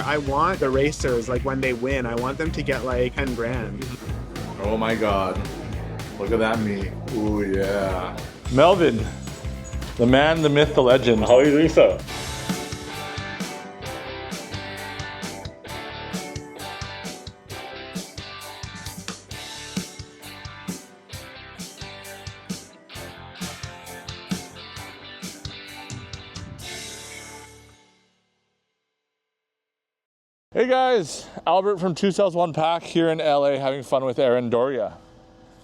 I want the racers, like when they win, I want them to get like 10 grand. Oh my God. Look at that meat. Ooh, yeah. Melvin, the man, the myth, the legend. How are you doing, sir? Hey guys, Albert from TEF1 Pack here in LA having fun with Aaron Doria,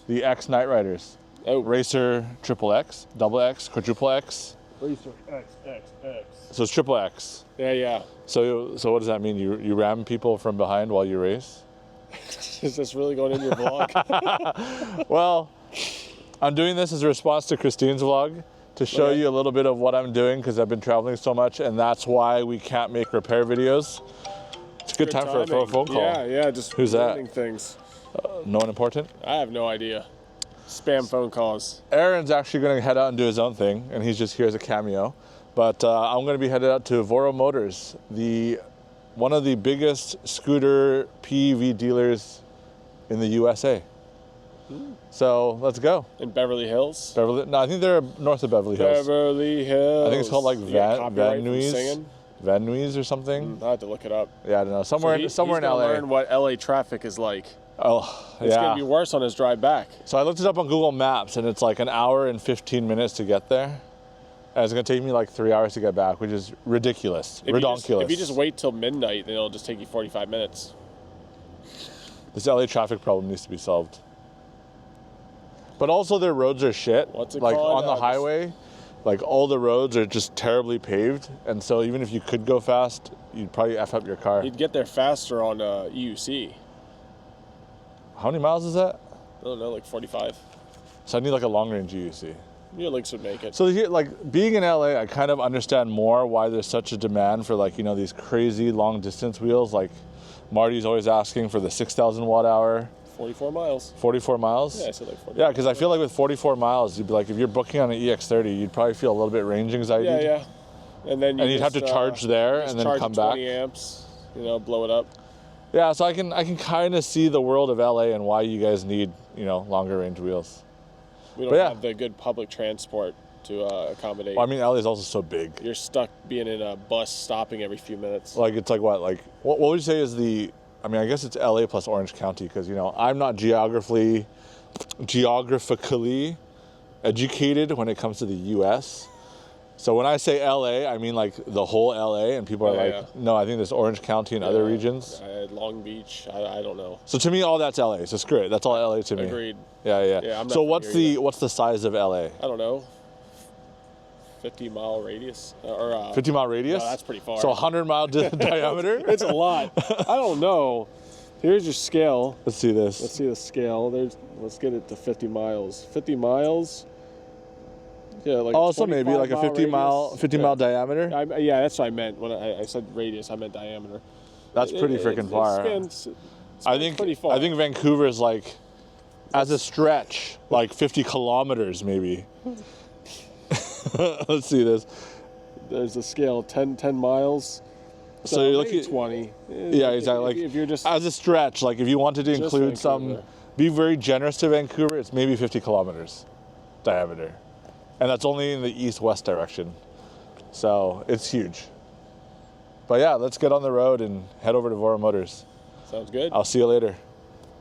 the X Night Riders. Oh. Racer triple X, double X, quadruple X. Racer X, X, X. So it's triple X. Yeah. So what does that mean? You ram people from behind while you race? Is this really going in your vlog? Well, I'm doing this as a response to Christine's vlog to show you a little bit of what I'm doing because I've been traveling so much and that's why we can't make repair videos. It's a good time for a phone call. Yeah, just Who's that? things. No one important? I have no idea. Spam phone calls. Aaron's actually going to head out and do his own thing, and he's just here as a cameo. But I'm going to be headed out to Voro Motors, one of the biggest scooter PEV dealers in the USA. So let's go. In Beverly Hills? No, I think they're north of Beverly Hills. Beverly Hills. I think it's called like Van Nuys. Van Nuys or something. I have to look it up. Yeah, I don't know. Somewhere in he's LA. gonna learn what LA traffic is like. Oh, It's gonna be worse on his drive back. So I looked it up on Google Maps, and it's like an hour and 15 minutes to get there. And it's gonna take me like 3 hours to get back, which is ridiculous. Redonkulous. If you just wait till midnight, then it'll just take you 45 minutes. This LA traffic problem needs to be solved. But also their roads are shit. What's it like called? on the highway, like all the roads are just terribly paved, and so even if you could go fast, you'd probably F up your car. You'd get there faster on EUC. How many miles is that? I don't know, like 45. So I need like a long range UC. Your links would make it. So here, like being in LA, I kind of understand more why there's such a demand for like, you know, these crazy long distance wheels. Like Marty's always asking for the 6,000 watt hour. 44 miles. 44 miles? Yeah, I said like 44. Yeah, because I feel like with 44 miles, you'd be like, if you're booking on an EX30, you'd probably feel a little bit range anxiety. Yeah. And then you'd have to charge there and then come back. 20 amps, blow it up. Yeah, so I can kind of see the world of LA and why you guys need, longer range wheels. We don't have the good public transport to accommodate. Well, I mean, LA is also so big. You're stuck being in a bus stopping every few minutes. Like, it's like what? Like, what would you say is I guess it's LA plus Orange County because, I'm not geographically educated when it comes to the U.S. So when I say LA, I mean like the whole LA, and people are no, I think there's Orange County and other regions. Long Beach, I don't know. So to me, all that's LA. So screw it. That's all LA to me. Agreed. Yeah. So what's the size of LA? I don't know. 50-mile radius or 50-mile radius? No, that's pretty far. So 100-mile diameter? It's a lot. I don't know. Here's your scale. Let's see this. Let's see the scale. Let's get it to 50 miles. 50 miles. Yeah, like so maybe like a 50-mile diameter. Yeah, that's what I meant when I said radius. I meant diameter. That's pretty freaking far. I think pretty far. I think Vancouver is like, as a stretch, like 50 kilometers maybe. Let's see this. There's a scale, 10 miles. So you're looking at 20. Yeah, exactly. Like if you're just as a stretch, like if you wanted to include be very generous to Vancouver, it's maybe 50 kilometers diameter. And that's only in the east-west direction. So it's huge. But yeah, let's get on the road and head over to Voro Motors. Sounds good. I'll see you later.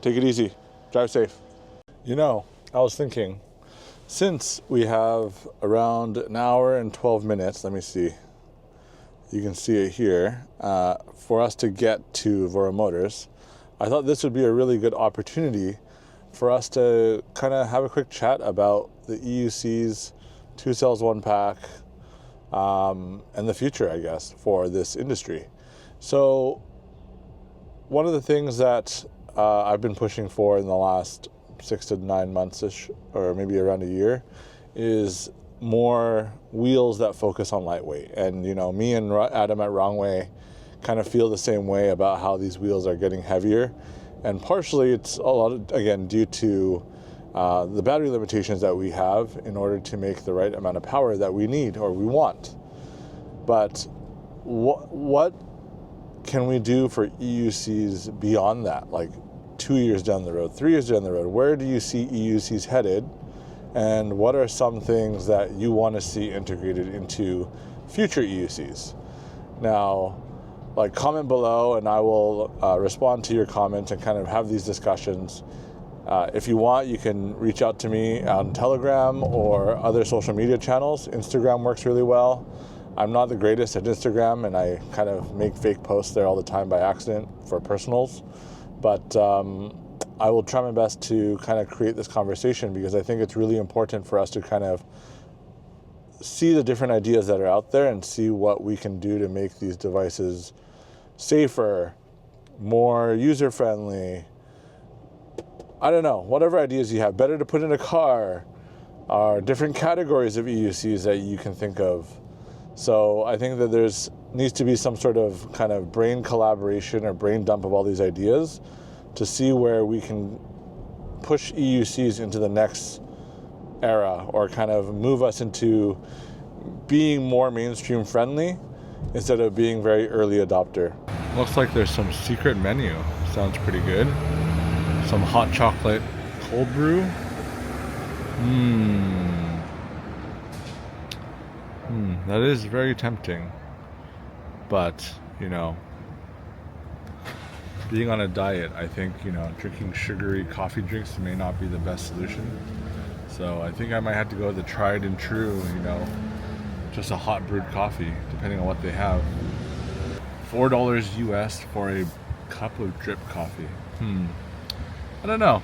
Take it easy. Drive safe. I was thinking, since we have around an hour and 12 minutes, let me see. You can see it here. For us to get to Voro Motors, I thought this would be a really good opportunity for us to kind of have a quick chat about the EUC's 2 cells, 1 pack, and the future, I guess, for this industry. So one of the things that I've been pushing for in the last 6 to 9 months-ish, or maybe around a year, is more wheels that focus on lightweight. And, me and Adam at Wrongway kind of feel the same way about how these wheels are getting heavier. And partially it's a lot of, again, due to the battery limitations that we have in order to make the right amount of power that we need or we want. But what can we do for EUCs beyond that? Like 2 years down the road, 3 years down the road, where do you see EUCs headed? And what are some things that you want to see integrated into future EUCs? Now, like, comment below and I will respond to your comments and kind of have these discussions. If you want, you can reach out to me on Telegram or other social media channels. Instagram works really well. I'm not the greatest at Instagram, and I kind of make fake posts there all the time by accident for personals. But I will try my best to kind of create this conversation, because I think it's really important for us to kind of see the different ideas that are out there and see what we can do to make these devices safer, more user-friendly. I don't know, whatever ideas you have, better to put in a car, or different categories of EUCs that you can think of. So I think that there's needs to be some sort of kind of brain collaboration or brain dump of all these ideas to see where we can push EUCs into the next era, or kind of move us into being more mainstream friendly instead of being very early adopter. Looks like there's some secret menu. Sounds pretty good. Some hot chocolate cold brew. That is very tempting. But, you know, being on a diet, I think, you know, drinking sugary coffee drinks may not be the best solution. So I think I might have to go the tried and true, you know, just a hot brewed coffee, depending on what they have. $4 US for a cup of drip coffee. I don't know.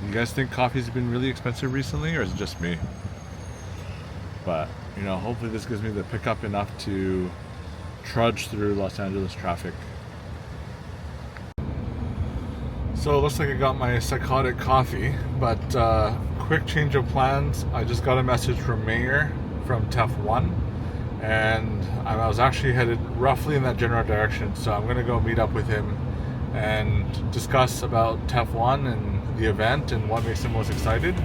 You guys think coffee's been really expensive recently, or is it just me? But, you know, hopefully this gives me the pickup enough to trudge through Los Angeles traffic. So it looks like I got my psychotic coffee, but quick change of plans. I just got a message from Mayor from TEF1, and I was actually headed roughly in that general direction, so I'm gonna go meet up with him and discuss about TEF1 and the event and what makes him most excited.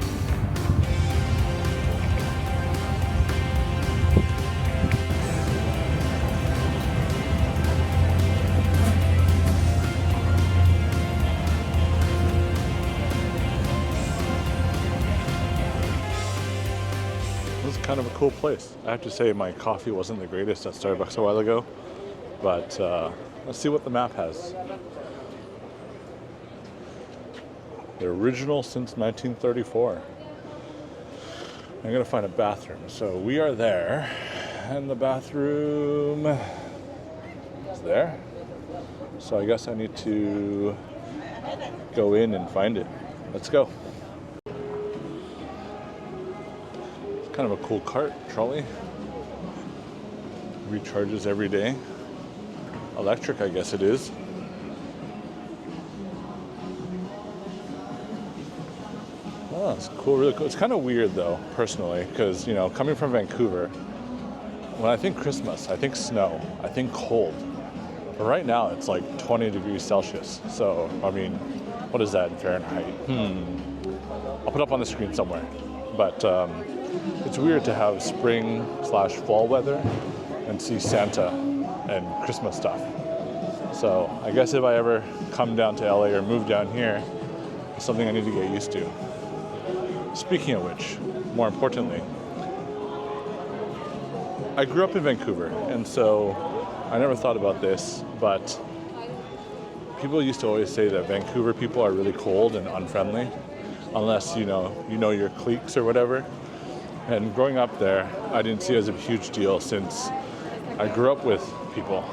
This is kind of a cool place. I have to say my coffee wasn't the greatest at Starbucks a while ago, but let's see what the map has. The original since 1934. I'm gonna find a bathroom. So we are there, and the bathroom is there. So I guess I need to go in and find it. Let's go. It's kind of a cool cart, trolley. Recharges every day. Electric, I guess it is. Oh, it's cool, really cool. It's kind of weird though, personally, because, you know, coming from Vancouver, when I think Christmas, I think snow, I think cold. But right now it's like 20 degrees Celsius. So, I mean, what is that in Fahrenheit? I'll put it up on the screen somewhere. But it's weird to have spring/fall weather and see Santa and Christmas stuff. So I guess if I ever come down to LA or move down here, it's something I need to get used to. Speaking of which, more importantly, I grew up in Vancouver, and so I never thought about this, but people used to always say that Vancouver people are really cold and unfriendly, unless you know your cliques or whatever. And growing up there, I didn't see it as a huge deal since I grew up with people.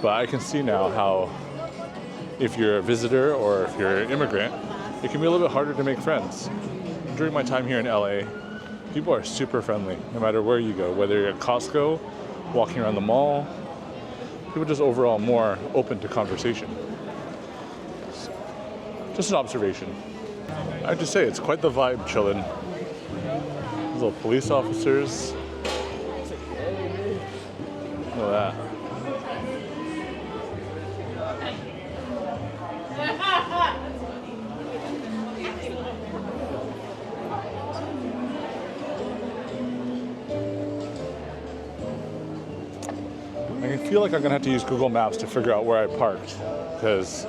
But I can see now how if you're a visitor or if you're an immigrant, it can be a little bit harder to make friends. During my time here in LA, people are super friendly, no matter where you go, whether you're at Costco, walking around the mall, people are just overall more open to conversation. Just an observation. I have to say, it's quite the vibe chilling. These little police officers. Look at that. I can feel like I'm gonna have to use Google Maps to figure out where I parked, because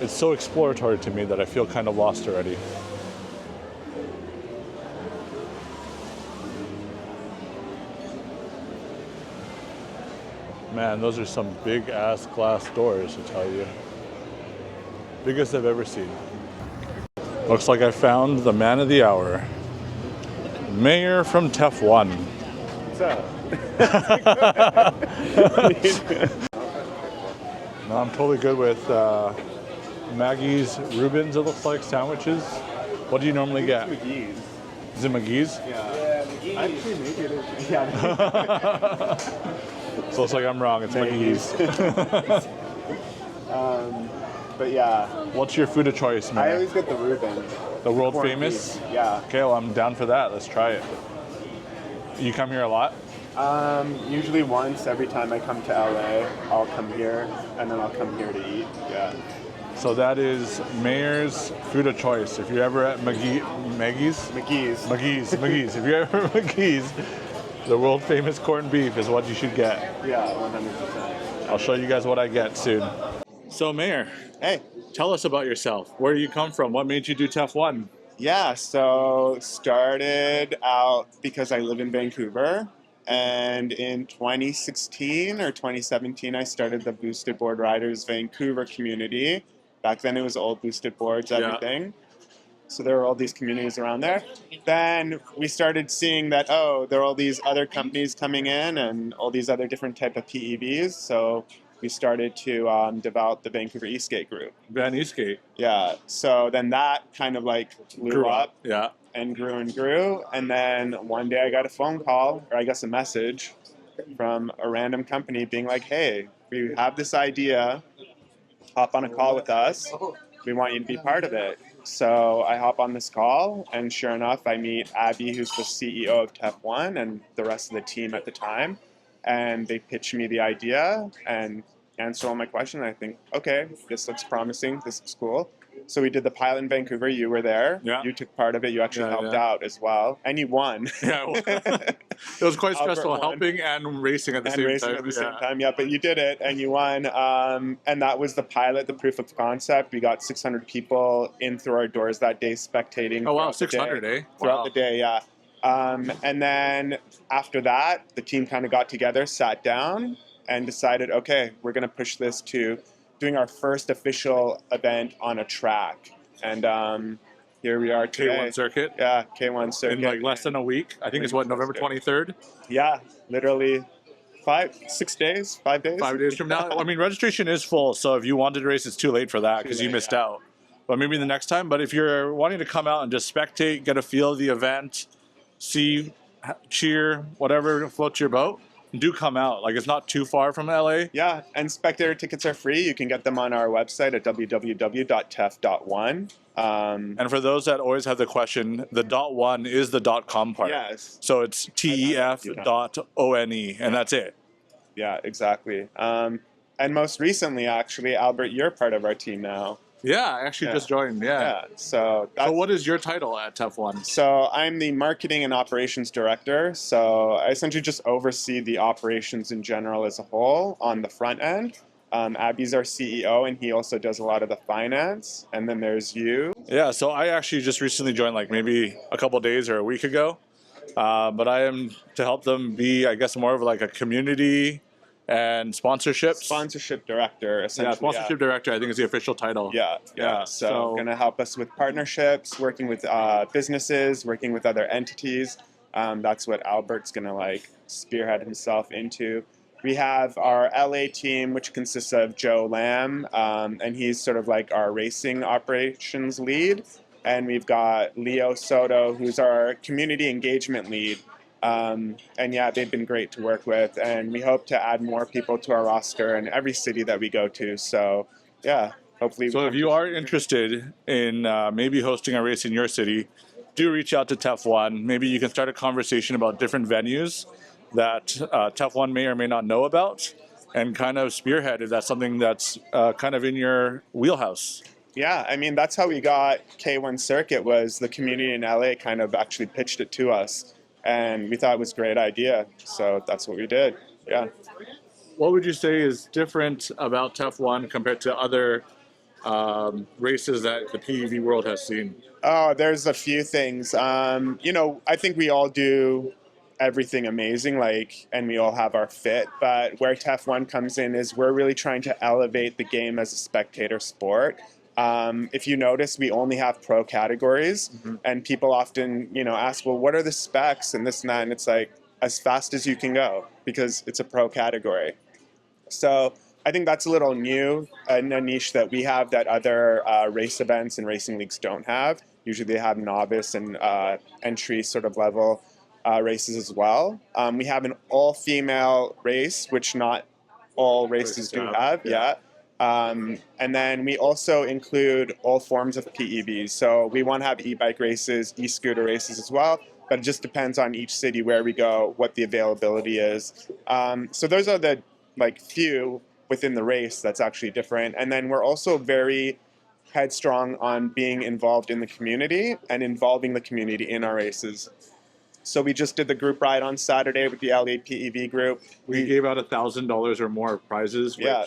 it's so exploratory to me that I feel kind of lost already. Man, those are some big ass glass doors, I tell you. Biggest I've ever seen. Looks like I found the man of the hour. Mayor from TEF1. What's up? No, I'm totally good with Maggie's Rubens, it looks like, sandwiches. What do you normally get? McGee's. Is it McGee's? Yeah, McGee's. Actually, maybe it is. Yeah. So it's like I'm wrong, it's McGee's. But yeah, What's your food of choice, I man? always get the Reuben. The world corned famous? beef. Yeah. Okay, well, I'm down for that. Let's try it. You come here a lot? Usually once every time I come to LA, I'll come here, and then I'll come here to eat. Yeah. So that is Mayor's food of choice. If you're ever at Maggie's? McGee's. McGee's. If you're ever at McGee's, the world famous corned beef is what you should get. Yeah, 100%. I'll show you guys what I get soon. So Mayor, Hey. tell us about yourself. Where do you come from? What made you do TEF1? Yeah, so started out because I live in Vancouver, and in 2016 or 2017 I started the Boosted Board Riders Vancouver community. Back then it was old Boosted Boards, everything. So there were all these communities around there. Then we started seeing that, oh, there are all these other companies coming in and all these other different type of PEVs. So we started to develop the Vancouver Eastgate group. Van Eastgate. Yeah, so then that kind of like blew up Yeah. and grew and grew. And then one day I got a phone call, or I guess a message from a random company being like, hey, we have this idea, hop on a call with us. We want you to be part of it. So I hop on this call, and sure enough, I meet Abby, who's the CEO of TEF1, and the rest of the team at the time. And they pitch me the idea and answer all my questions. I think, okay, this looks promising. This is cool. So we did the pilot in Vancouver. You were there. Yeah. You took part of it. You actually Yeah, helped yeah. out as well. And you won. Yeah. It was quite Albert stressful won. helping and racing at the And same racing time. at the Yeah. same time, yeah. But you did it, and you won. And that was the pilot, the proof of concept. We got 600 people in through our doors that day, spectating. Oh wow, throughout the day. 600, eh? Throughout Wow. the day, yeah. And then after that, the team kind of got together, sat down, and decided, okay, we're going to push this to doing our first official event on a track. And here we are today. K1 circuit. Yeah, K1 circuit. In like less than a week. I think it's what, November 23rd? Yeah, literally 6 days, 5 days. 5 days from now. I mean, registration is full, so if you wanted to race, it's too late for that because you late, missed yeah. out. But maybe the next time. But if you're wanting to come out and just spectate, get a feel of the event, see, cheer, whatever floats your boat, do come out. Like, it's not too far from LA. Yeah, and spectator tickets are free. You can get them on our website at www.tef.one. And for those that always have the question, the .one is the .com part. Yes. So it's TEF.ONE, and that's it. Yeah, exactly. And most recently, actually, Albert, you're part of our team now. Yeah, I actually just joined. Yeah. Yeah. So that's, So what is your title at TEF1? So I'm the marketing and operations director. So I essentially just oversee the operations in general as a whole on the front end. Abby's our CEO, and he also does a lot of the finance. And then there's you. Yeah, so I actually just recently joined, like maybe a couple days or a week ago. But I am to help them be, I guess, more of like a community and sponsorships. Sponsorship director, essentially. Yeah, sponsorship director, I think is the official title. Yeah. So going to help us with partnerships, working with businesses, working with other entities. That's what Albert's going to like spearhead himself into. We have our LA team, which consists of Joe Lamb, and he's sort of like our racing operations lead. And we've got Leo Soto, who's our community engagement lead. And yeah, they've been great to work with, and we hope to add more people to our roster in every city that we go to. So yeah, hopefully. So if you are interested in maybe hosting a race in your city, do reach out to TEF1. Maybe you can start a conversation about different venues that TEF1 may or may not know about, and kind of spearhead if that's something that's kind of in your wheelhouse. Yeah, I mean, that's how we got K1 Circuit, was the community in LA kind of actually pitched it to us. And we thought it was a great idea, so that's what we did. Yeah. What would you say is different about TEF1 compared to other races that the PEV world has seen? Oh, there's a few things. I think we all do everything amazing, and we all have our fit. But where TEF1 comes in is we're really trying to elevate the game as a spectator sport. If you notice, we only have pro categories, and people often, ask, well, what are the specs and this and that, and it's like as fast as you can go because it's a pro category. So I think that's a little new, and a niche that we have that other race events and racing leagues don't have. Usually they have novice and entry sort of level races as well. We have an all-female race, which not all races do have, yeah. And then we also include all forms of PEVs. So we want to have e-bike races, e-scooter races as well, but it just depends on each city where we go, what the availability is. So those are the few within the race that's actually different. And then we're also very headstrong on being involved in the community and involving the community in our races. So we just did the group ride on Saturday with the LA PEV group. We gave out $1,000 or more prizes. Which, yeah.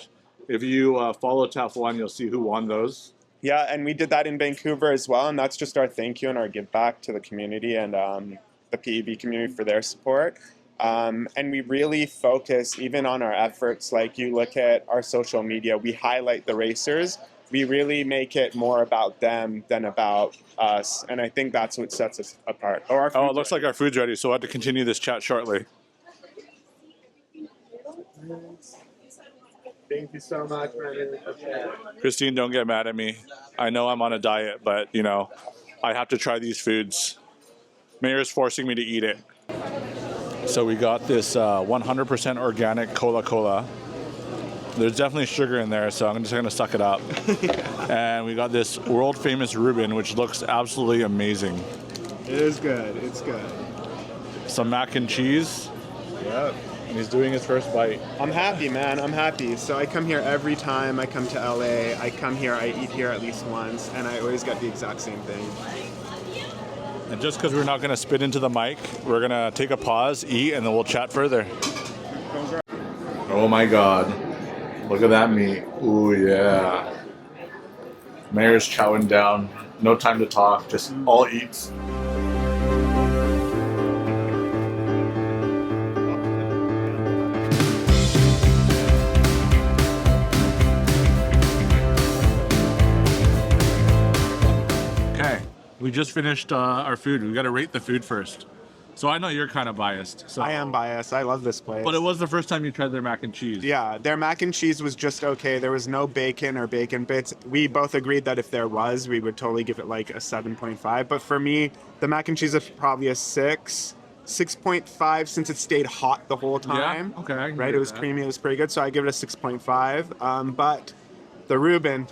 If you follow TEF1, you'll see who won those. Yeah, and we did that in Vancouver as well, and that's just our thank you and our give back to the community and the PEV community for their support. And we really focus even on our efforts. Like you look at our social media, we highlight the racers. We really make it more about them than about us, and I think that's what sets us apart. Oh, it looks like our food's ready, so we'll have to continue this chat shortly. Thank you so much, man. Christine, don't get mad at me. I know I'm on a diet, but, I have to try these foods. Mayor's forcing me to eat it. So we got this 100% organic Cola. There's definitely sugar in there, so I'm just going to suck it up. And we got this world-famous Reuben, which looks absolutely amazing. It is good. It's good. Some mac and cheese. Yep. And he's doing his first bite. I'm happy, man. I'm happy. So I come here every time I come to LA. I come here, I eat here at least once, and I always get the exact same thing. And just because we're not going to spit into the mic, we're going to take a pause, eat, and then we'll chat further. Oh my God. Look at that meat. Ooh, yeah. Mayor's chowing down. No time to talk, just all eats. Okay, we just finished our food. We got to rate the food first. So I know you're kind of biased. So. I am biased. I love this place. But it was the first time you tried their mac and cheese. Yeah, their mac and cheese was just okay. There was no bacon or bacon bits. We both agreed that if there was, we would totally give it like a 7.5. But for me, the mac and cheese is probably a 6.5 since it stayed hot the whole time. Yeah, okay. Right, it was creamy. It was pretty good. So I give it a 6.5. But the Reuben,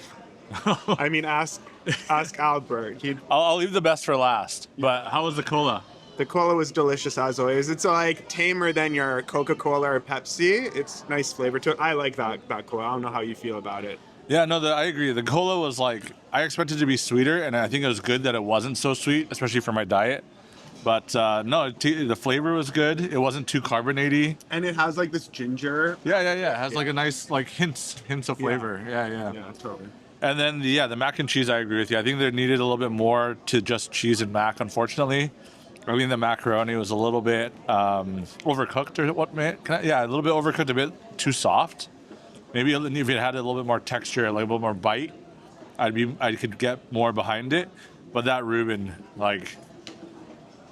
I mean, ask Albert. I'll leave the best for last. But how was the cola? The cola was delicious as always. It's like tamer than your Coca-Cola or Pepsi. It's nice flavor to it. I like that cola. I don't know how you feel about it. Yeah, no, I agree. The cola was I expected it to be sweeter, and I think it was good that it wasn't so sweet, especially for my diet. But no, the flavor was good. It wasn't too carbonated. And it has like this ginger. Yeah. It has like a nice hints of flavor. Yeah. Yeah, totally. And then the mac and cheese, I agree with you. I think there needed a little bit more to just cheese and mac, unfortunately. I mean, the macaroni was a little bit overcooked, or what, man? A little bit overcooked, a bit too soft. Maybe if it had a little bit more texture, like a little more bite, I could get more behind it. But that Reuben,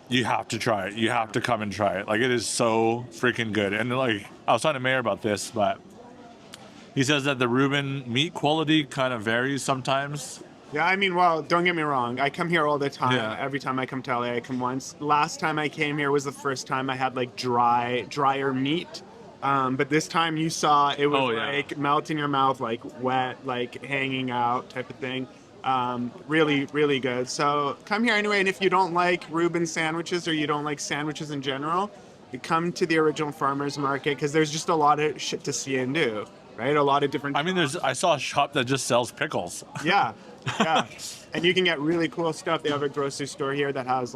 you have to try it. You have to come and try it. It is so freaking good. And I was talking to Mayor about this, but he says that the Reuben meat quality kind of varies sometimes. Yeah, I mean, well, don't get me wrong. I come here all the time. Yeah. Every time I come to LA, I come once. Last time I came here was the first time I had drier meat. But this time you saw it was melt in your mouth, wet, hanging out type of thing. Really, really good. So come here anyway. And if you don't like Reuben sandwiches or you don't like sandwiches in general, you come to the original farmers market because there's just a lot of shit to see and do. Right? A lot of different. I mean, I saw a shop that just sells pickles. Yeah. Yeah, and you can get really cool stuff. They have a grocery store here that has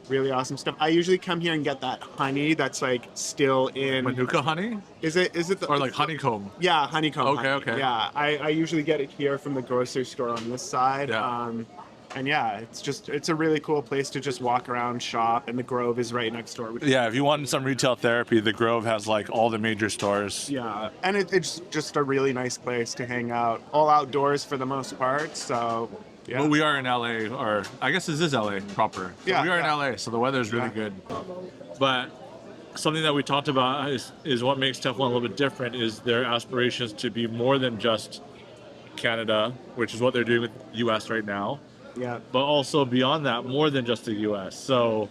really awesome stuff. I usually come here and get that honey that's like still in. Manuka honey? Is it the, Or like honeycomb? Yeah, honeycomb. Okay, honey. okay. Yeah, I usually get it here from the grocery store on this side. Yeah. And yeah, it's a really cool place to just walk around, shop, and the Grove is right next door. Yeah, if you want some retail therapy, the Grove has like all the major stores. Yeah, and it's just a really nice place to hang out. All outdoors for the most part, so yeah. But we are in LA, or I guess this is LA proper. So Yeah, we are yeah. in LA, so the weather is really good. But something that we talked about is what makes TEF1 a little bit different is their aspirations to be more than just Canada, which is what they're doing with US right now. Yeah. But also beyond that, more than just the US. So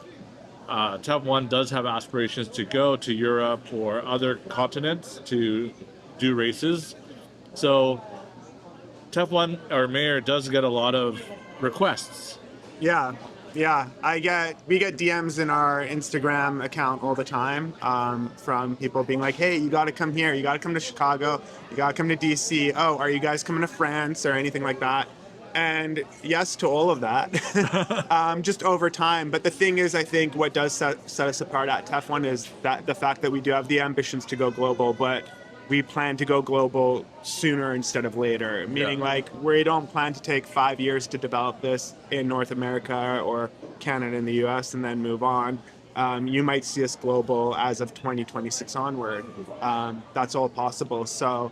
TEF1 does have aspirations to go to Europe or other continents to do races. So TEF1, our mayor, does get a lot of requests. Yeah, we get DMs in our Instagram account all the time from people being like, "Hey, you got to come here. You got to come to Chicago. You got to come to DC. Oh, are you guys coming to France or anything like that?" And yes to all of that, just over time. But the thing is, I think what does set us apart at TEF1 is that the fact that we do have the ambitions to go global, but we plan to go global sooner instead of later. Meaning, like, we don't plan to take 5 years to develop this in North America or Canada and the US and then move on. You might see us global as of 2026 onward. That's all possible. So,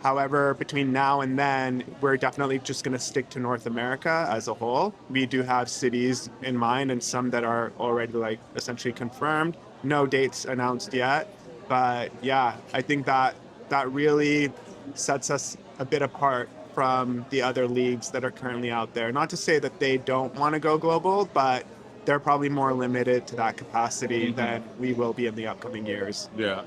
however, between now and then, we're definitely just going to stick to North America as a whole. We do have cities in mind and some that are already like essentially confirmed. No dates announced yet. But yeah, I think that really sets us a bit apart from the other leagues that are currently out there. Not to say that they don't want to go global, but they're probably more limited to that capacity than we will be in the upcoming years. Yeah.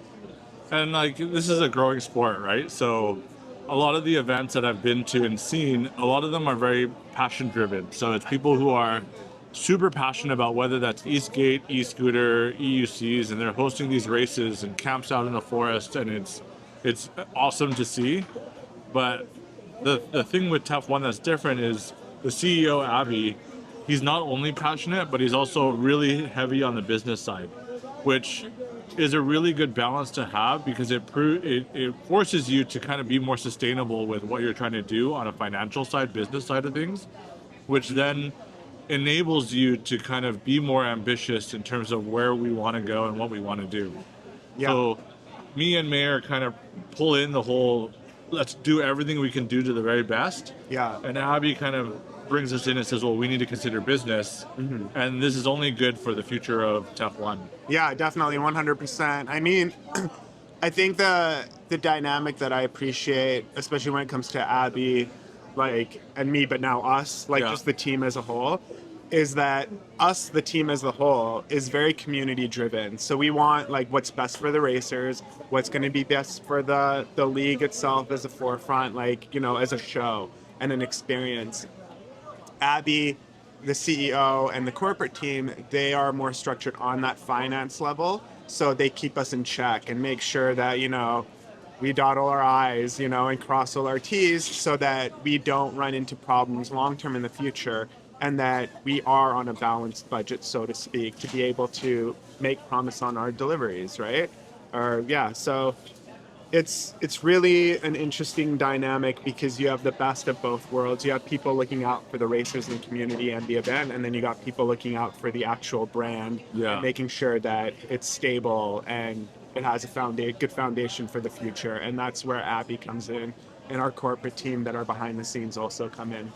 And like, this is a growing sport, right? So a lot of the events that I've been to and seen, a lot of them are very passion driven. So it's people who are super passionate about whether that's Eastgate, e-scooter, EUCs, and they're hosting these races and camps out in the forest, and it's awesome to see. But the thing with TEF1 that's different is the CEO, Abby, he's not only passionate, but he's also really heavy on the business side, which is a really good balance to have because it forces you to kind of be more sustainable with what you're trying to do on a financial side, business side of things, which then enables you to kind of be more ambitious in terms of where we want to go and what we want to do. Yeah. So me and Mayor kind of pull in the whole, let's do everything we can do to the very best. Yeah. And Abby kind of brings us in and says, well, we need to consider business. And this is only good for the future of TEF1. Yeah, definitely, 100%. I mean, I think the dynamic that I appreciate, especially when it comes to Abby, like, and me, but now us, like just the team as a whole, is that us, the team as a whole, is very community driven. So we want like what's best for the racers, what's going to be best for the league itself as a forefront, like, you know, as a show and an experience. Abby, the CEO, and the corporate team, they are more structured on that finance level. So they keep us in check and make sure that, you know, we dot all our I's, you know, and cross all our T's so that we don't run into problems long term in the future and that we are on a balanced budget, so to speak, to be able to make promise on our deliveries, right? So it's really an interesting dynamic because you have the best of both worlds. You have people looking out for the racers and the community and the event, and then you got people looking out for the actual brand and making sure that it's stable and it has a good foundation for the future. And that's where Abby comes in, and our corporate team that are behind the scenes also come in.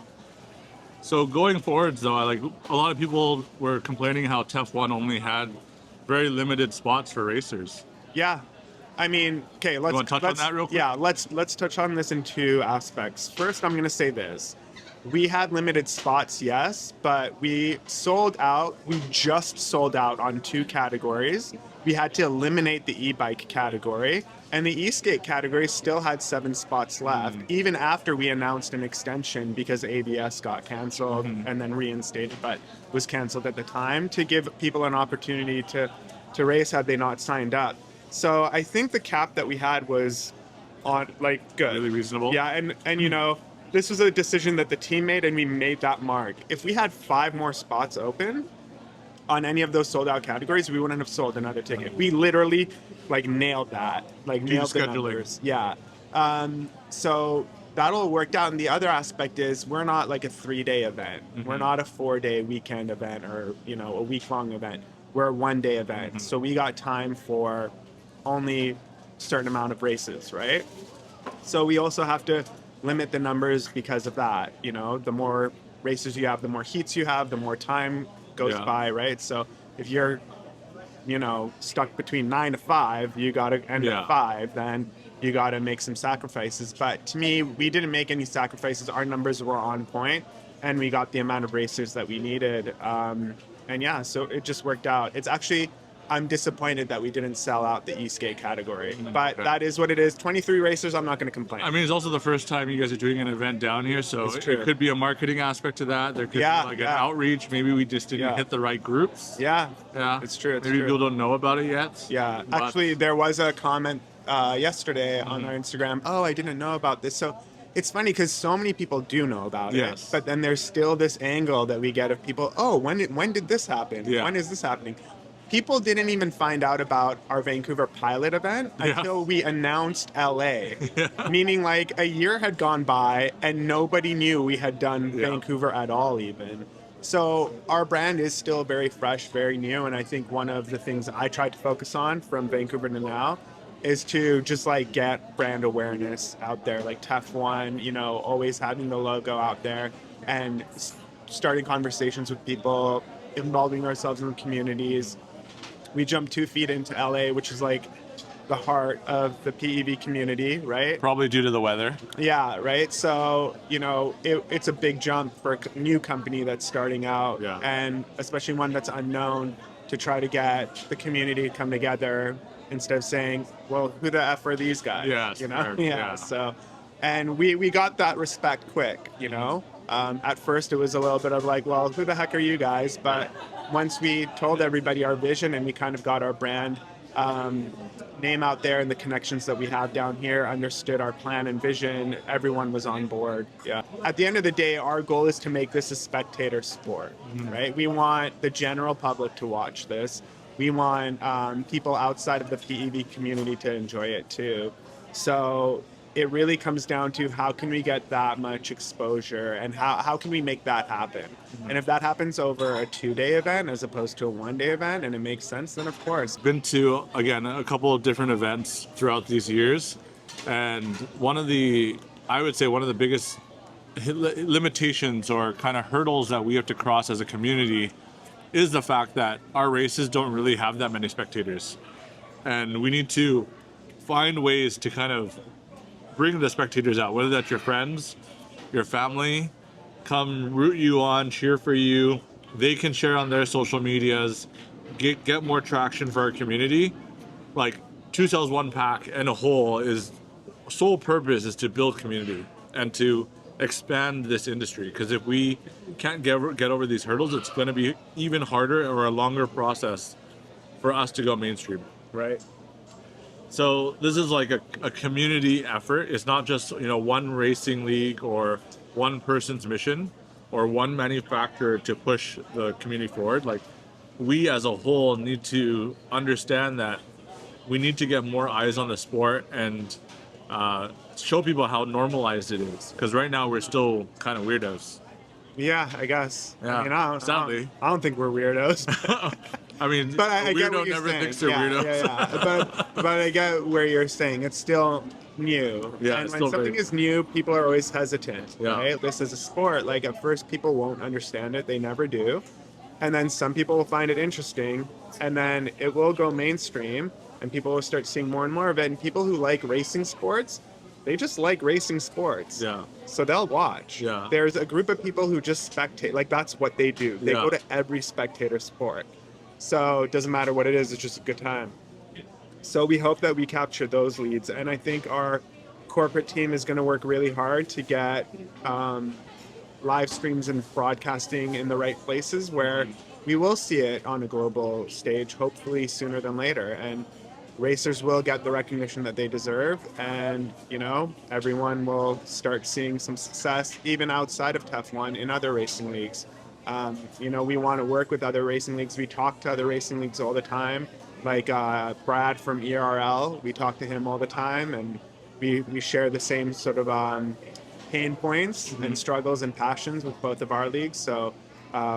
So going forwards, though, like a lot of people were complaining how TEF1 only had very limited spots for racers. Yeah. I mean, okay, let's touch on that real quick? Yeah, let's touch on this in two aspects. First, I'm going to say this. We had limited spots, yes, but we sold out. We just sold out on 2 categories. We had to eliminate the e-bike category, and the e-skate category still had 7 spots left, even after we announced an extension because ABS got canceled and then reinstated, but was canceled at the time to give people an opportunity to race had they not signed up. So I think the cap that we had was on like good. Really reasonable. Yeah, and you know, this was a decision that the team made and we made that mark. If we had 5 more spots open, on any of those sold out categories, we wouldn't have sold another ticket. We literally like nailed that, like nailed the numbers. Yeah. So that all worked out. And the other aspect is we're not like a 3-day event. We're not a 4-day weekend event or, you know, a week-long event. We're a 1-day event. So we got time for only a certain amount of races, right? So we also have to limit the numbers because of that. You know, the more races you have, the more heats you have, the more time goes by, right? So if you're, you know, stuck between 9 to 5, you got to end at 5, then you got to make some sacrifices. But to me, we didn't make any sacrifices. Our numbers were on point, and we got the amount of racers that we needed. And yeah, so it just worked out. It's actually, I'm disappointed that we didn't sell out the e-skate category, but that is what it is. 23 racers, I'm not going to complain. I mean, it's also the first time you guys are doing an event down here, so it could be a marketing aspect to that. There could be like an outreach. Maybe we just didn't hit the right groups. Yeah, it's true. Maybe people don't know about it yet. Yeah, actually, there was a comment yesterday on our Instagram. Oh, I didn't know about this. So it's funny because so many people do know about it, but then there's still this angle that we get of people. Oh, when did this happen? When is this happening? People didn't even find out about our Vancouver pilot event until we announced LA, meaning like a year had gone by and nobody knew we had done Vancouver at all even. So our brand is still very fresh, very new, and I think one of the things I tried to focus on from Vancouver to now is to just like get brand awareness out there, like TEF1, you know, always having the logo out there and starting conversations with people, involving ourselves in the communities. We jumped 2 feet into LA, which is like the heart of the PEV community, right? Probably due to the weather. Yeah, right. So, you know, it's a big jump for a new company that's starting out, and especially one that's unknown, to try to get the community to come together instead of saying, well, who the F are these guys? You know? So, and we got that respect quick, you know? At first it was a little bit of like, well, who the heck are you guys? But once we told everybody our vision and we kind of got our brand name out there and the connections that we have down here, understood our plan and vision, everyone was on board. Yeah. At the end of the day, our goal is to make this a spectator sport, right? We want the general public to watch this. We want people outside of the PEV community to enjoy it too. So it really comes down to how can we get that much exposure and how can we make that happen? And if that happens over a 2-day event as opposed to a 1-day event and it makes sense, then of course. Been to, again, a couple of different events throughout these years. And I would say one of the biggest limitations or kind of hurdles that we have to cross as a community is the fact that our races don't really have that many spectators. And we need to find ways to kind of bring the spectators out, whether that's your friends, your family, come root you on, cheer for you. They can share on their social medias, get more traction for our community. Like 2 Cells 1 Pack and a whole is sole purpose is to build community and to expand this industry. Because if we can't get over these hurdles, it's going to be even harder or a longer process for us to go mainstream. Right. So this is like a community effort. It's not just, you know, one racing league or one person's mission or one manufacturer to push the community forward. Like, we as a whole need to understand that we need to get more eyes on the sport and show people how normalized it is. Because right now we're still kind of weirdos. Yeah, I guess. Yeah, I don't think we're weirdos. I mean, but I get weirdo what you're never saying. thinks they're weirdos. Yeah. But I get where you're saying. It's still new. Yeah, and when something is new, people are always hesitant. Yeah. Right? This is a sport. Like, at first, people won't understand it. They never do. And then some people will find it interesting. And then it will go mainstream. And people will start seeing more and more of it. And people who like racing sports, they just like racing sports. Yeah. So they'll watch. Yeah. There's a group of people who just spectate. Like, that's what they do. They go to every spectator sport. So it doesn't matter what it is, it's just a good time. So we hope that we capture those leads. And I think our corporate team is going to work really hard to get live streams and broadcasting in the right places where we will see it on a global stage, hopefully sooner than later. And racers will get the recognition that they deserve. And, you know, everyone will start seeing some success, even outside of TEF1 in other racing leagues. We want to work with other racing leagues. We talk to other racing leagues all the time. Like Brad from ERL, we talk to him all the time, and we share the same sort of pain points and struggles and passions with both of our leagues. So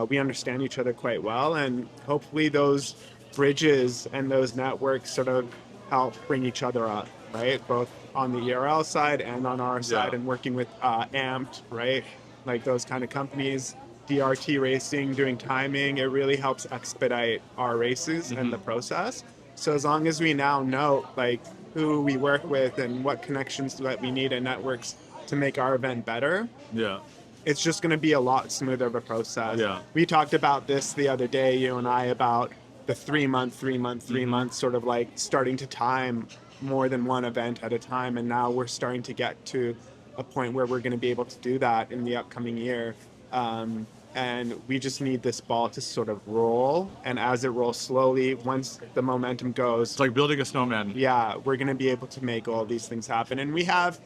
we understand each other quite well, and hopefully those bridges and those networks sort of help bring each other up, right? Both on the ERL side and on our side, and working with Amped, right? Like those kind of companies, DRT Racing, doing timing, it really helps expedite our races and the process. So as long as we now know like who we work with and what connections that we need in networks to make our event better, Yeah. it's just going to be a lot smoother of a process. Yeah. We talked about this the other day, you and I, about the 3-month sort of like starting to time more than one event at a time. And now we're starting to get to a point where we're going to be able to do that in the upcoming year. And we just need this ball to sort of roll. And as it rolls slowly, once the momentum goes, It's like building a snowman. yeah, we're going to be able to make all these things happen. And we have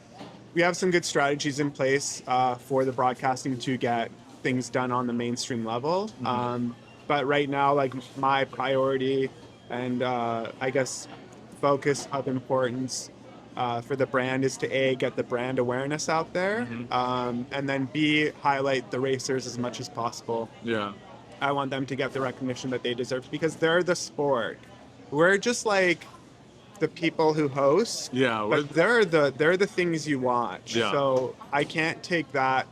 some good strategies in place for the broadcasting to get things done on the mainstream level. But right now, like my priority and I guess focus of importance for the brand is to A, get the brand awareness out there, and then B, highlight the racers as much as possible. Yeah. I want them to get the recognition that they deserve because they're the sport. We're just like the people who host, Yeah, but they're the things you watch. Yeah. So I can't take that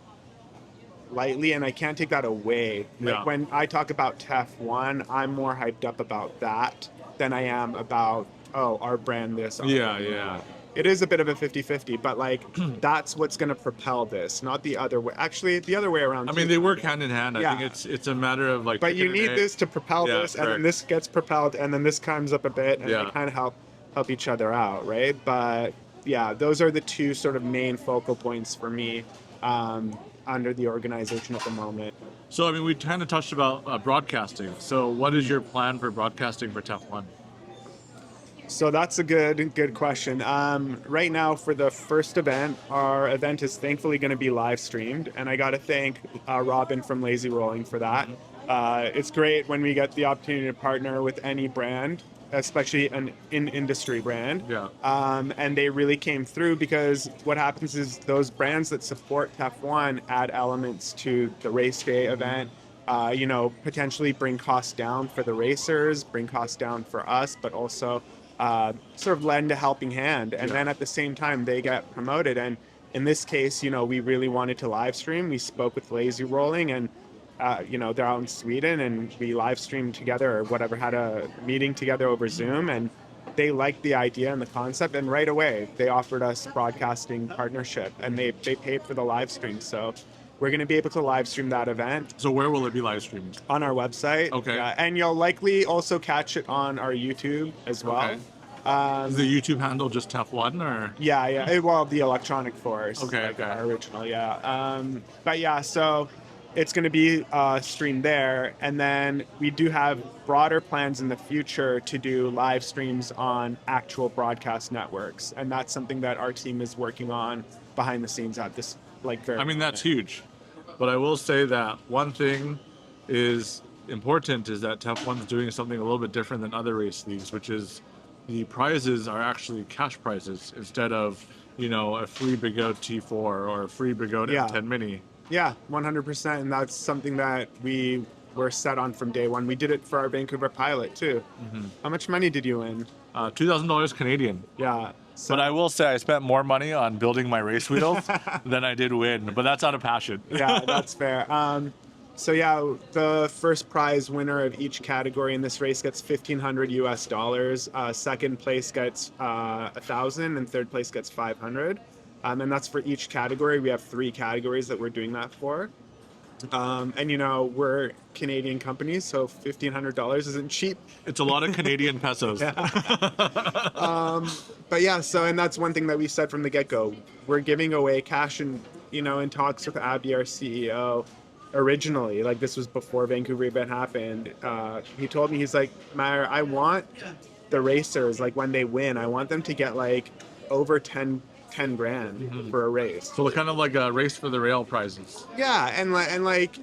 lightly, and I can't take that away. Like Yeah. when I talk about TEF1, I'm more hyped up about that than I am about our brand this. Our Yeah, brand yeah. that. It is a bit of a 50-50, but like that's what's going to propel this, not the other way. Actually, the other way around. I mean, they work hand in hand. I Yeah. think it's a matter of like. But you picking need an this to propel Yeah, this, and then correct. this gets propelled, and then this climbs up a bit, and Yeah. they kind of help each other out, right? But yeah, those are the two sort of main focal points for me under the organization at the moment. So I mean, we kind of touched about broadcasting. So what is your plan for broadcasting for TEF1? So that's a good question. Right now, for the first event, our event is thankfully going to be live streamed, and I got to thank Robin from Lazy Rolling for that. It's great when we get the opportunity to partner with any brand, especially an in-industry brand. Yeah. And they really came through because what happens is those brands that support TEF1 add elements to the race day event. Potentially bring costs down for the racers, bring costs down for us, but also sort of lend a helping hand. And then at the same time, they get promoted. And in this case, we really wanted to live stream. We spoke with Lazy Rolling, and they're out in Sweden, and we live streamed together or whatever, had a meeting together over Zoom, and they liked the idea and the concept, and right away they offered us broadcasting partnership, and they paid for the live stream. So we're going to be able to live stream that event So where will it be live streamed? on our website. Okay. And you'll likely also catch it on our YouTube as well. Okay. Is the YouTube handle just TEF1 or? Yeah. Well, the Electronic Force. Okay, like okay. our original, yeah. But yeah, so it's going to be streamed there. And then we do have broader plans in the future to do live streams on actual broadcast networks. And that's something that our team is working on behind the scenes at this, very I mean, that's huge. But I will say that one thing is important is that TEF1 is doing something a little bit different than other race leagues, which is the prizes are actually cash prizes instead of, a free Bigot T4 or a free Bigot Yeah. M10 Mini. Yeah, 100%. And that's something that we were set on from day one. We did it for our Vancouver pilot too. How much money did you win? $2,000 Canadian. Yeah. So, But I will say I spent more money on building my race wheels than I did win. But that's out of passion. yeah, that's fair. So yeah, the first prize winner of each category in this race gets $1,500. Second place gets $1,000, and third place gets $500. And that's for each category. We have 3 categories that we're doing that for. And we're Canadian companies, so $1,500 isn't cheap. It's a lot of Canadian pesos. But yeah, and that's one thing that we said from the get-go. We're giving away cash, and in talks with Abby, our CEO, originally, like this was before Vancouver event happened. He told me, he's like, Meyer, I want the racers, like when they win, I want them to get like over 10 grand for a race. So kind of like a race for the rail prizes. Yeah, and like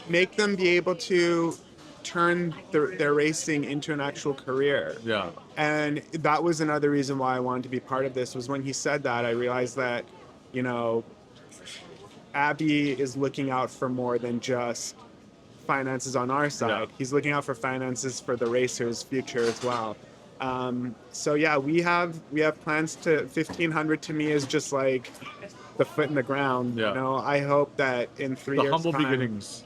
make them be able to turn their racing into an actual career. Yeah. And that was another reason why I wanted to be part of this, was when he said that, I realized that, Abby is looking out for more than just finances on our side. Yeah. He's looking out for finances for the racers' future as well. So yeah, we have plans to 1,500 to me is just like the foot in the ground. Yeah. I hope that in 3 The years humble time, beginnings.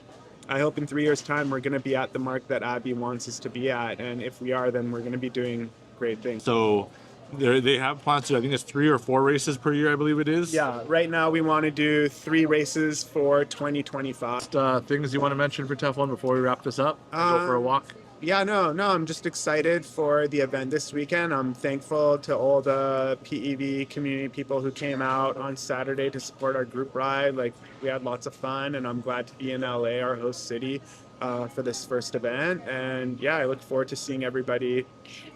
I hope in 3 years time we're going to be at the mark that Abby wants us to be at, and if we are, then we're going to be doing great things. So they have plans to, I think it's 3 or 4 races per year, I believe it is. Yeah, right now we want to do 3 races for 2025. Things you want to mention for TEF1 before we wrap this up and go for a walk? Yeah, no, I'm just excited for the event this weekend. I'm thankful to all the PEV community people who came out on Saturday to support our group ride. Like, we had lots of fun, and I'm glad to be in LA, our host city, for this first event. And yeah, I look forward to seeing everybody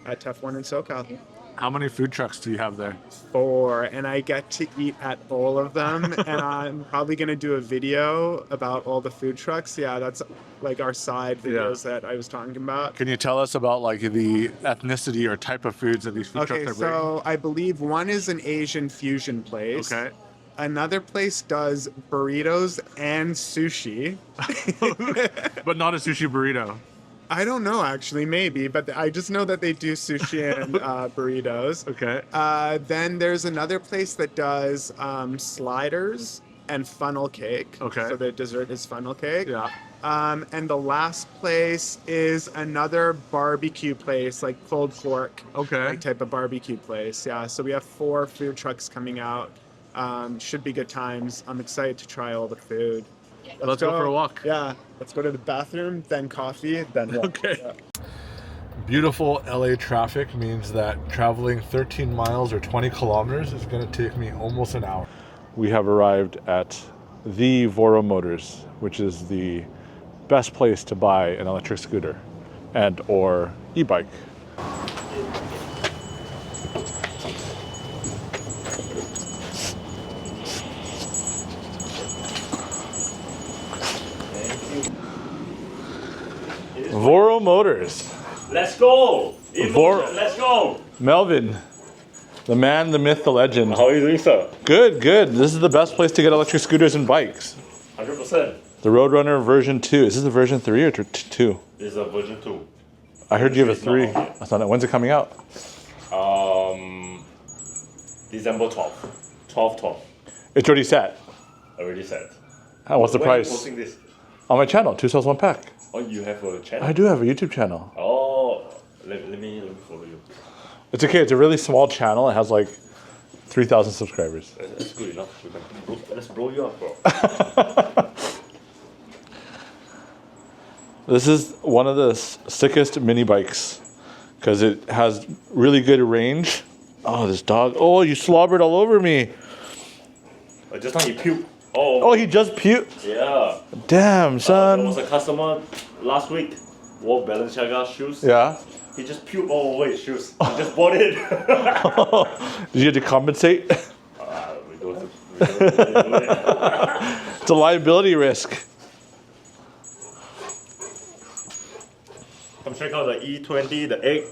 at TEF1 in SoCal. How many food trucks do you have there? 4, and I get to eat at all of them. And I'm probably going to do a video about all the food trucks. Yeah, that's like our side videos that I was talking about. Can you tell us about like the ethnicity or type of foods that these food trucks are bringing? So I believe one is an Asian fusion place. Okay. Another place does burritos and sushi. But not a sushi burrito. I don't know, actually, maybe, but I just know that they do sushi and burritos. Okay. Then there's another place that does sliders and funnel cake. Okay. So the dessert is funnel cake. Yeah. And the last place is another barbecue place, like pulled pork. Okay. Like type of barbecue place. Yeah. So we have 4 food trucks coming out. Should be good times. I'm excited to try all the food. Let's go for a walk. Yeah. Let's go to the bathroom, then coffee, then walk. Okay. Yeah. Beautiful LA traffic means that traveling 13 miles or 20 kilometers is going to take me almost an hour. We have arrived at the Voro Motors, which is the best place to buy an electric scooter and or e-bike. Voro Motors. Let's go! Voro. Let's go! Melvin, the man, the myth, the legend. How are you doing, sir? Good, good. This is the best place to get electric scooters and bikes. 100%. The Roadrunner version 2. Is this the version 3 or 2? This is a version 2. I heard you have a It's not 3. out yet. I thought, when's it coming out? December 12th. 12. It's already set. Already set. What's the When are you price? posting this? On my channel, 2 cells, 1 pack. Oh, you have a channel? I do have a YouTube channel. Oh, let me follow you. It's okay. It's a really small channel. It has like 3,000 subscribers. That's good enough. Let's blow you up, bro. This is one of the sickest mini bikes because it has really good range. Oh, this dog. Oh, you slobbered all over me. Just now you puked. Oh, Oh, he just puked. yeah. Damn, There son. was a customer last week wore Balenciaga shoes. Yeah. He just puked all over his shoes. He just bought it. Did you have to compensate? We don't do it. It's a liability risk. Come check out the E20, the egg.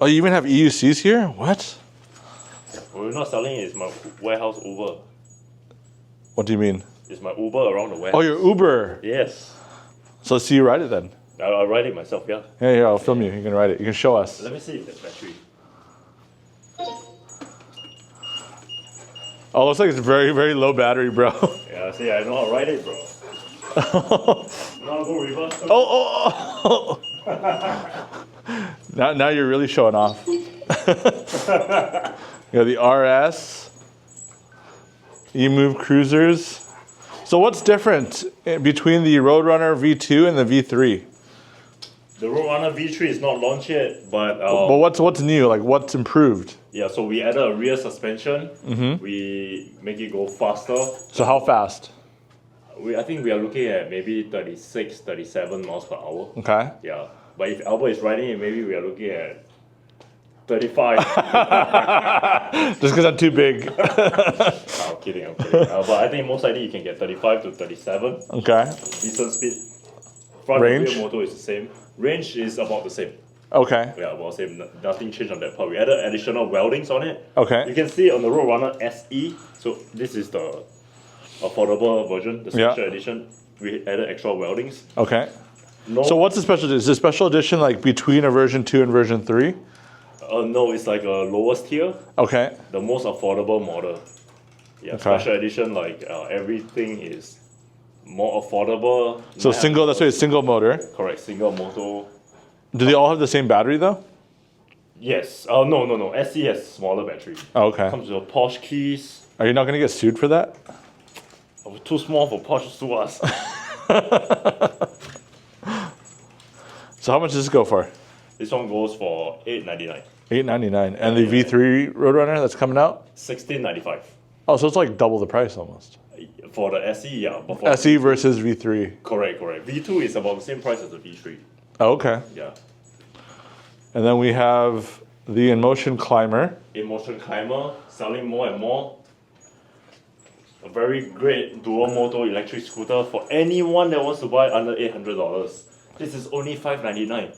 Oh, you even have EUCs here? What? We're not selling it. It's my warehouse Uber. What do you mean? It's my Uber around the Oh, warehouse. your Uber. Yes. So let's see you ride it then. I'll ride it myself, yeah. Yeah, here, I'll film you. You can ride it. You can show us. Let me see if there's battery. Oh, looks like it's very, very low battery, bro. Yeah, see, I know how to ride it, bro. You wanna go reverse? Oh. Now you're really showing off. You got the RS, E-Move Cruisers. So what's different between the Roadrunner V2 and the V3? The Roadrunner V3 is not launched yet, but But what's new? Like what's improved? yeah, so we added a rear suspension. We make it go faster. So how fast? I think we are looking at maybe 36, 37 miles per hour. Okay. Yeah, but if Albert is riding it, maybe we are looking at 35. Just because I'm too big. I'm kidding. But I think most likely you can get 35 to 37. Okay. Decent speed. Front Range? and rear motor is the same. Range is about the same. Okay. Yeah, about the same. Nothing changed on that part. We added additional weldings on it. Okay. You can see on the Road Runner SE. So this is the affordable version, the special edition. We added extra weldings. Okay. No, So what's the special edition? Is the special edition like between a version 2 and version 3? no, it's like a lowest tier, Okay. the most affordable model. Yeah, Okay. special edition, like everything is more affordable. So single, that's why it's single motor. Correct, single motor. Do they all have the same battery though? Yes. No. SE has smaller battery. Oh, okay. Comes with Porsche keys. Are you not going to get sued for that? Oh, too small for Porsche to sue us. So how much does this go for? This one goes for $899. $899. And the V3 Roadrunner that's coming out? $1695. Oh, so it's like double the price almost. For the SE, yeah. But for SE versus V3. Correct. V2 is about the same price as the V3. Oh, okay. Yeah. And then we have the InMotion Climber. InMotion Climber, selling more and more. A very great dual motor electric scooter for anyone that wants to buy under $800. This is only $599.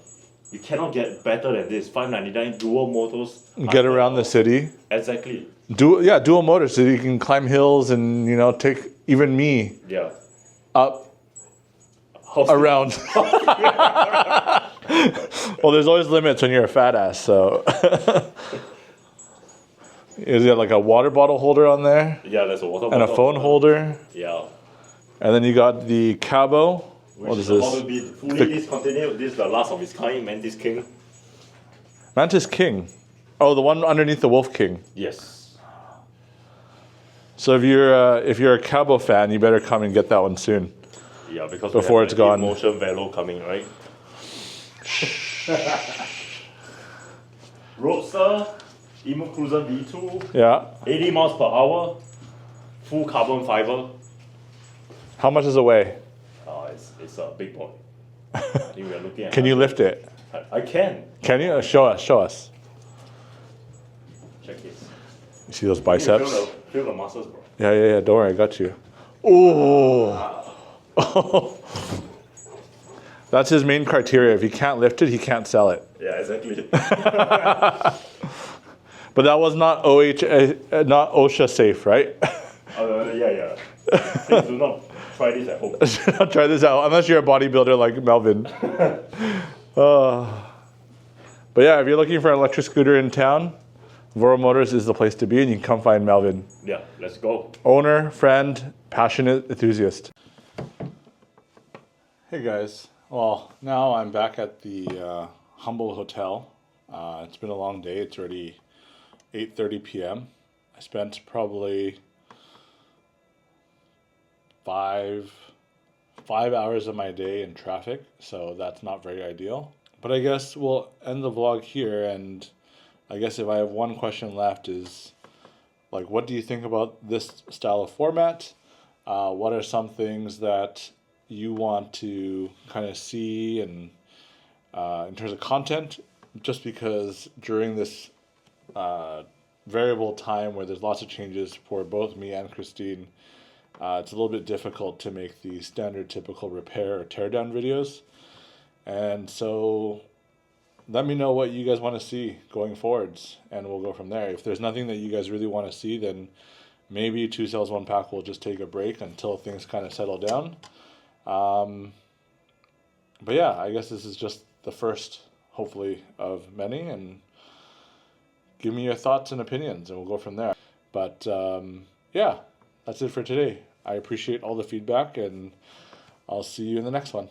You cannot get better than this. $599 dual motors. Get around the city. Exactly. Dual motors, so you can climb hills and, you know, take even me Yeah. up Hosting- around. Well, there's always limits when you're a fat ass, so. Is there like a water bottle holder on there? Yeah, there's a water And a bottle. phone holder? Yeah. And then you got the Cabo. Which What is about to this? be fully discontinued. This is the last of its kind, Mantis King. Mantis King. Oh, the one underneath the Wolf King. Yes. So if you're a Cabo fan, you better come and get that one soon. Yeah, because Before we have it's gone. Motion Velo coming, right? Roadster, Emu Cruiser V2, Yeah. 80 miles per hour, full carbon fiber. How much does it weigh? It's a big boy. I think we are looking at. Can you lift it? I can. Can you? Show us. Check this. You see those biceps? Feel the muscles, bro. Yeah. Don't worry, I got you. Oh. That's his main criteria. If he can't lift it, he can't sell it. Yeah, exactly. But that was not not OSHA safe, right? Yeah. Please do not try this at home. Try this out, unless you're a bodybuilder like Melvin. But yeah, if you're looking for an electric scooter in town, Voro Motors is the place to be, and you can come find Melvin. Yeah, let's go. Owner, friend, passionate enthusiast. Hey guys. Well, now I'm back at the Humble Hotel. It's been a long day. It's already 8:30 p.m. I spent probably five hours of my day in traffic, so that's not very ideal. But I guess we'll end the vlog here, and I guess if I have one question left is, like, what do you think about this style of format? What are some things that you want to kind of see and in terms of content, just because during this variable time where there's lots of changes for both me and Christine, it's a little bit difficult to make the standard typical repair or teardown videos. And so let me know what you guys want to see going forwards, and we'll go from there. If there's nothing that you guys really want to see, then maybe 2 Sales 1 Pack will just take a break until things kind of settle down. But yeah, I guess this is just the first, hopefully, of many, and give me your thoughts and opinions, and we'll go from there. But yeah, that's it for today. I appreciate all the feedback, and I'll see you in the next one.